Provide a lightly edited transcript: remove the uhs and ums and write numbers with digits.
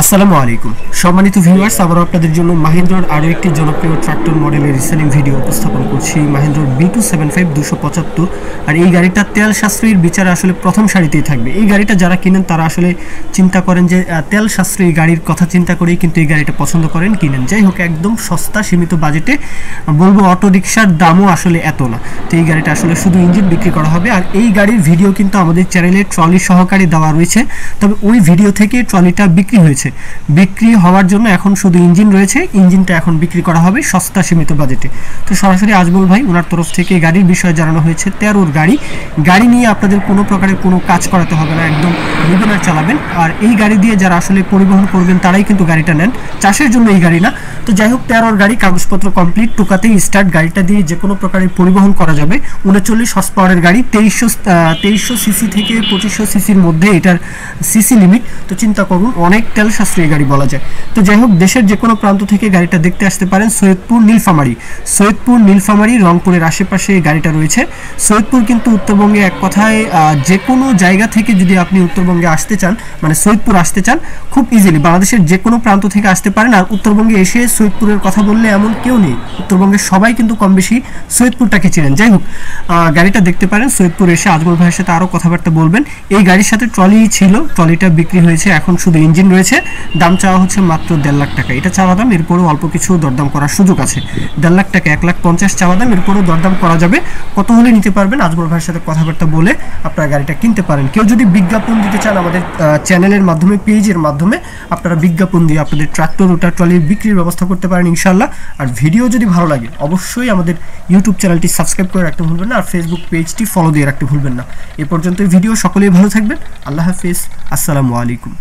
আসসালামু আলাইকুম সম্মানিত ভিউয়ার্স, আবার আপনাদের জন্য মাহিন্দ্রার আরও একটি জনপ্রিয় ট্রাক্টর মডেলের রিসেলিং ভিডিও উপস্থাপন করছি। মাহিন্দ্রার b275 275। আর এই গাড়িটা তেল সাশ্রয়ীর বিচারে আসলে প্রথম সারিতেই থাকবে। এই গাড়িটা যারা কিনেন তারা আসলে চিন্তা করেন যে তেল সাশ্রয়ী গাড়ির কথা চিন্তা করেই কিন্তু এই গাড়িটা পছন্দ করেন, কিনেন। যাই হোক, একদম সস্তা সীমিত বাজেটে বলবো, অটো রিক্সার দামও আসলে এত না। তো এই গাড়িটা আসলে শুধু ইঞ্জিন বিক্রি করা হবে। আর এই গাড়ির ভিডিও কিন্তু আমাদের চ্যানেলে ট্রলি সহকারে দেওয়া রয়েছে, তবে ওই ভিডিও থেকে ট্রলিটা বিক্রি হয়েছে। বিক্রি হওয়ার জন্য এখন শুধু ইঞ্জিন রয়েছে, ইঞ্জিনটা এখন বিক্রি করা হবে সস্তা সীমিত বাজেটে। তো সরাসরি আজমল ভাই ওনার তরফ থেকে গাড়ির বিষয়ে জানানো হয়েছে। 13 গাড়ি নিয়ে আপনাদের কোনো প্রকারের কোনো কাজ করাতে হবে না, একদম বিগিনার চালাবেন। আর এই গাড়ি দিয়ে যারা আসলে পরিবহন করবেন তারাই কিন্তু গাড়িটা নেন, চাষের জন্য এই গাড়ি না। তো যাই হোক, 13 গাড়ি, কাগজপত্র কমপ্লিট, টোকাতেই স্টার্ট। গাড়িটা দিয়ে যে কোনো প্রকারের পরিবহন করা যাবে। 39 হর্স পাওয়ারের গাড়ি, 2300 সিসি থেকে 2500 সিসির মধ্যে এটার সিসি লিমিট। তো চিন্তা করুন, অনেক তেল সাশ্রয়ী গাড়ি বলা যায়। তো যাই হোক, দেশের যে কোনো প্রান্ত থেকে গাড়িটা দেখতে আসতে পারেন। সৈয়দপুর নীলফামারী রংপুরের আশেপাশে এই গাড়িটা রয়েছে। সৈয়দপুর কিন্তু উত্তরবঙ্গে এক কথায় যে কোনো জায়গা থেকে যদি আপনি উত্তরবঙ্গে আসতে চান, মানে সৈয়দপুর আসতে চান, খুব ইজিলি বাংলাদেশের যে কোনো প্রান্ত থেকে আসতে পারেন। আর উত্তরবঙ্গে এসে সৈয়দপুরের কথা বললে এমন কেউ নেই, উত্তরবঙ্গের সবাই কিন্তু কম বেশি সৈয়দপুরটাকে চেনেন। যাই হোক, গাড়িটা দেখতে পারেন। সৈয়দপুর এসে আজমল ভাইয়ের সাথে আরও কথাবার্তা বলবেন। এই গাড়ির সাথে ট্রলি ছিল, ট্রলিটা বিক্রি হয়েছে, এখন শুধু ইঞ্জিন রয়েছে। দাম চাওয়া হচ্ছে মাত্র 1.5 লাখ টাকা। এটা চাওয়া দাম, এরপরেও অল্প কিছু দরদাম করার সুযোগ আছে। 1.5 লাখ টাকা, 1,50,000 চাওয়া দাম, এরপরেও দরদাম করা যাবে। কত হলে নিতে পারবেন আজমল ভাইয়ের সাথে কথাবার্তা বলে আপনারা গাড়িটা কিনতে পারেন। কেউ যদি বিজ্ঞাপন দিতে চান আমাদের চ্যানেলের মাধ্যমে, পেজের মাধ্যমে, আপনারা বিজ্ঞাপন দিয়ে আপনাদের ট্রাক্টর ওটা ট্রলির বিক্রির ব্যবস্থা করতে পারেন ইনশাল্লাহ। আর ভিডিও যদি ভালো লাগে অবশ্যই আমাদের ইউটিউব চ্যানেলটি সাবস্ক্রাইব করে রাখতে ভুলবেন না, আর ফেসবুক পেজটি ফলো দিয়ে রাখতে ভুলবেন না। এ পর্যন্ত ভিডিও, সকলেই ভালো থাকবেন। আল্লাহ হাফেজ, আসসালামু আলাইকুম।